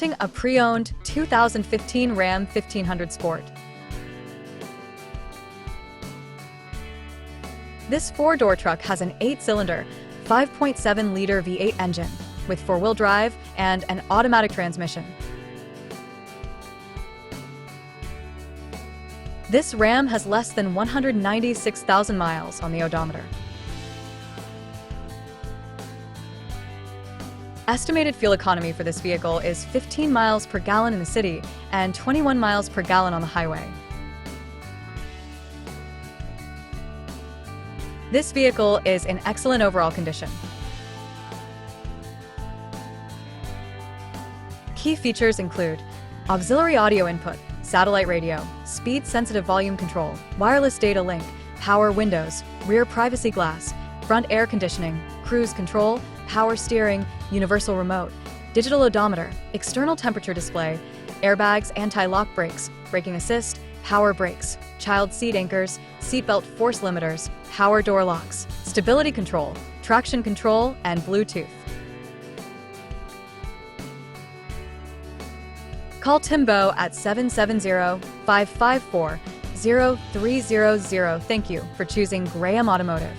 A pre-owned 2015 Ram 1500 Sport. This four-door truck has an 8-cylinder, 5.7-liter V8 engine with four-wheel drive and an automatic transmission. This Ram has less than 196,000 miles on the odometer. Estimated fuel economy for this vehicle is 15 miles per gallon in the city and 21 miles per gallon on the highway. This vehicle is in excellent overall condition. Key features include auxiliary audio input, satellite radio, speed-sensitive volume control, wireless data link, power windows, rear privacy glass, front air conditioning, cruise control, power steering, universal remote, digital odometer, external temperature display, airbags, anti-lock brakes, braking assist, power brakes, child seat anchors, seatbelt force limiters, power door locks, stability control, traction control, and Bluetooth. Call Timbo at 770-554-0300. Thank you for choosing Graham Automotive.